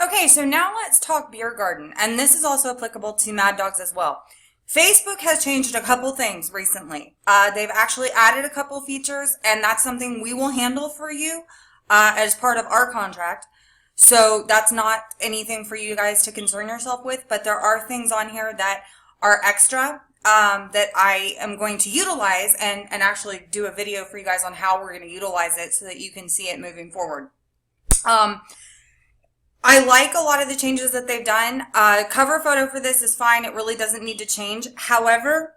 Okay, so now let's talk Bier Garten, and this is also applicable to Mad Dogs as well. Facebook has changed a couple things recently. They've actually added a couple features, and that's something we will handle for you as part of our contract. So that's not anything for you guys to concern yourself with, but there are things on here that are extra that I am going to utilize and actually do a video for you guys on how we're going to utilize it so that you can see it moving forward. I like a lot of the changes that they've done. Cover photo for this is fine. It really doesn't need to change. However,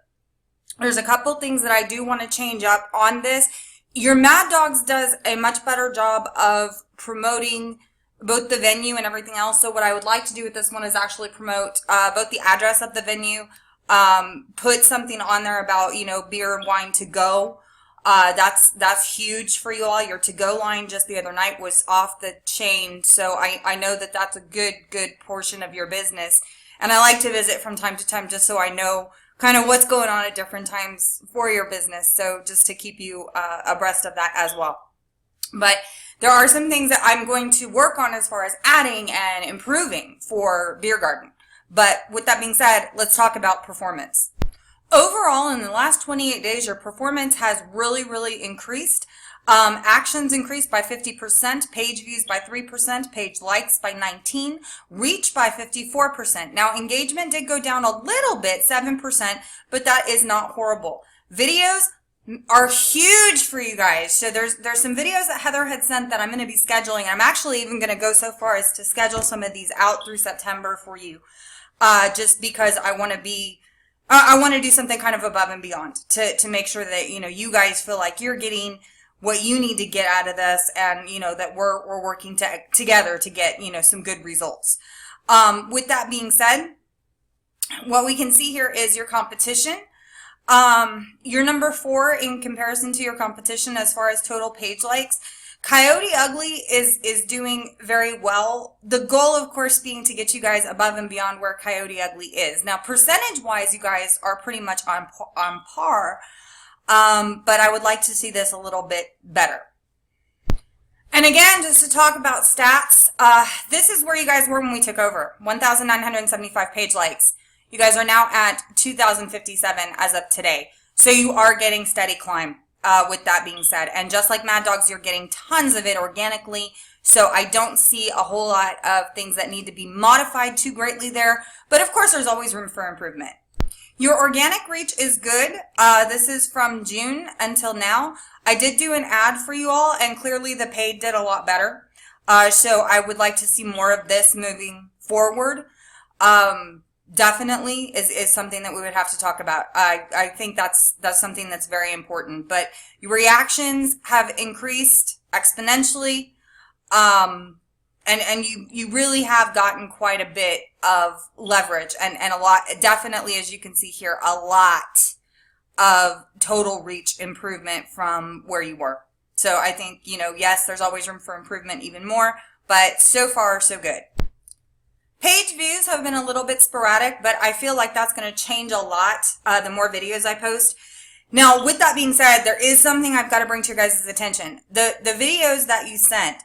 there's a couple things that I do want to change up on this. Your Mad Dogs does a much better job of promoting both the venue and everything else. So what I would like to do with this one is actually promote both the address of the venue, put something on there about, beer and wine to go. That's huge for you all. Your to-go line just the other night was off the chain. So I know that that's a good portion of your business. And I like to visit from time to time just so I know kind of what's going on at different times for your business. So just to keep you abreast of that as well. But there are some things that I'm going to work on as far as adding and improving for Bier Garten. But with that being said, let's talk about performance. Overall, in the last 28 days, your performance has really increased. Actions increased by 50%, page views by 3%, page likes by 19%, reach by 54%. Now, engagement did go down a little bit, 7%, but that is not horrible. Videos are huge for you guys. So there's some videos that Heather had sent that I'm going to be scheduling. I'm actually even going to go so far as to schedule some of these out through September for you, just because I want to do something kind of above and beyond to make sure that, you guys feel like you're getting what you need to get out of this and, that we're working together to get, some good results. With that being said, what we can see here is your competition. You're number 4 in comparison to your competition as far as total page likes. Coyote Ugly is doing very well. The goal, of course, being to get you guys above and beyond where Coyote Ugly is. Now, percentage-wise, you guys are pretty much on par, but I would like to see this a little bit better. And again, just to talk about stats, this is where you guys were when we took over. 1,975 page likes. You guys are now at 2,057 as of today. So you are getting steady climb. With that being said, and just like Mad Dogs, you're getting tons of it organically, so I don't see a whole lot of things that need to be modified too greatly there, but of course there's always room for improvement. Your organic reach is good. This is from June until now. I did do an ad for you all, and clearly the paid did a lot better, so I would like to see more of this moving forward. Definitely is something that we would have to talk about. I think that's something that's very important. But your reactions have increased exponentially, and you really have gotten quite a bit of leverage and a lot, definitely, as you can see here, a lot of total reach improvement from where you were. So I think, yes, there's always room for improvement even more, but so far so good. Page views have been a little bit sporadic, but I feel like that's going to change a lot the more videos I post. Now, with that being said, there is something I've got to bring to your guys' attention. The videos that you sent,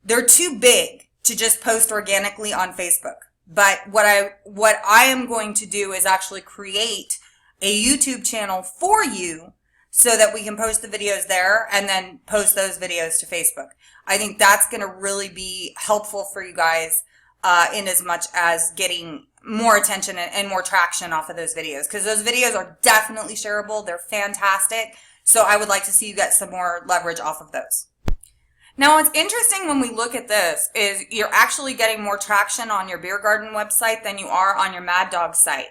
they're too big to just post organically on Facebook. But what I am going to do is actually create a YouTube channel for you so that we can post the videos there and then post those videos to Facebook. I think that's going to really be helpful for you guys. In as much as getting more attention and more traction off of those videos, because those videos are definitely shareable. They're fantastic. So I would like to see you get some more leverage off of those. Now, what's interesting when we look at this is you're actually getting more traction on your Bier Garten website than you are on your Mad Dog site.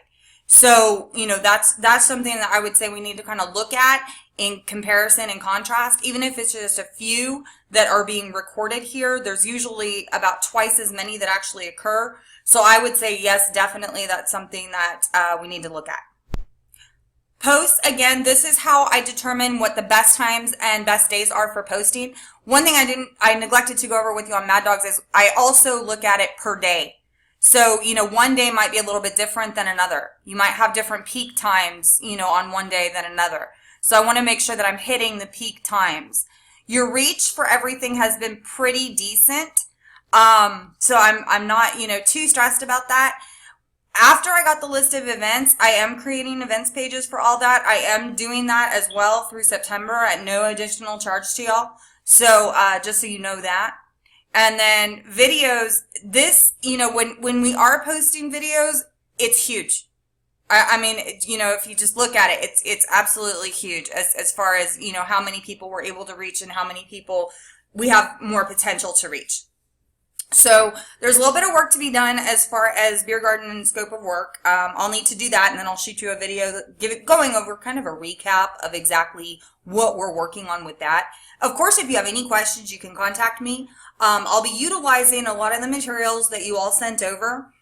So, that's something that I would say we need to kind of look at in comparison and contrast. Even if it's just a few that are being recorded here, there's usually about twice as many that actually occur. So I would say, yes, definitely that's something that we need to look at. Posts, again, this is how I determine what the best times and best days are for posting. One thing I neglected to go over with you on Mad Dogs is I also look at it per day. So, one day might be a little bit different than another. You might have different peak times, on one day than another. So I want to make sure that I'm hitting the peak times. Your reach for everything has been pretty decent. So I'm not, too stressed about that. After I got the list of events, I am creating events pages for all that. I am doing that as well through September at no additional charge to y'all. So, just so you know that. And then videos, this, when we are posting videos, it's huge. I mean, if you just look at it, it's absolutely huge as far as, how many people we're able to reach and how many people we have more potential to reach. So there's a little bit of work to be done as far as Bier Garten and scope of work. I'll need to do that, and then I'll shoot you a video going over kind of a recap of exactly what we're working on with that. Of course, if you have any questions, you can contact me. I'll be utilizing a lot of the materials that you all sent over.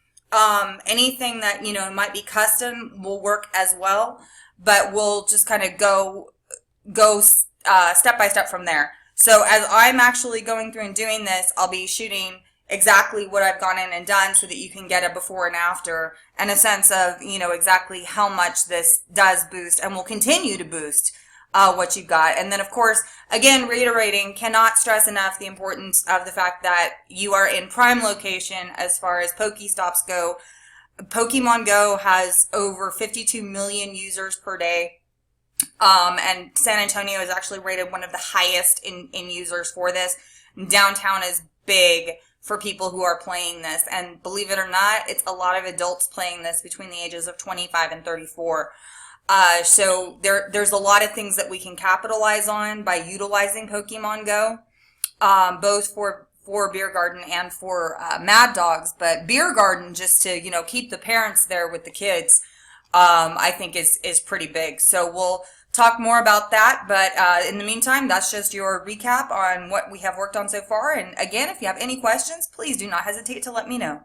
Anything that, might be custom will work as well, but we'll just kind of go step by step from there. So as I'm actually going through and doing this, I'll be shooting exactly what I've gone in and done so that you can get a before and after and a sense of, exactly how much this does boost and will continue to boost what you've got. And then, of course, again, reiterating, cannot stress enough the importance of the fact that you are in prime location as far as Pokestops go. Pokemon Go has over 52 million users per day. And San Antonio is actually rated one of the highest in users for this. Downtown is big for people who are playing this. And believe it or not, it's a lot of adults playing this between the ages of 25 and 34. So there's a lot of things that we can capitalize on by utilizing Pokemon Go, both for Bier Garten and for Mad Dogs. But Bier Garten, just to, keep the parents there with the kids, I think is pretty big. So we'll talk more about that. But in the meantime, that's just your recap on what we have worked on so far. And again, if you have any questions, please do not hesitate to let me know.